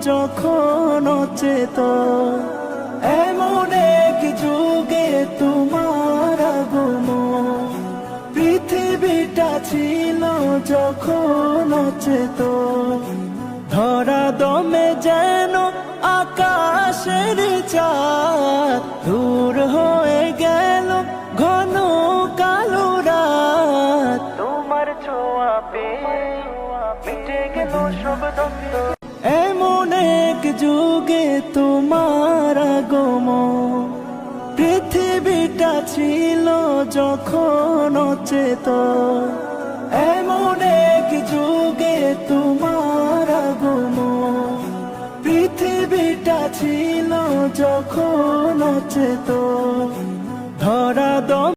যখন অচেতন। এমন এক যুগে তোমার আগমন, পৃথিবীটা ছিল যখন অচেতন। ধরা দমে যেন আকাশের চাঁদ দূর হয়ে গেল ঘন কালো রাত। তোমার ছোঁয়া পেয়ে মিটে গেল সব দ্বন্দ্ব। এমন এক যুগে তোমার আগমন, পৃথিবীটা ছিল যখন অচেতন। এমন এক যুগে তোমার আগমন, পৃথিবীটা ছিল যখন অচেতন। ধরা দম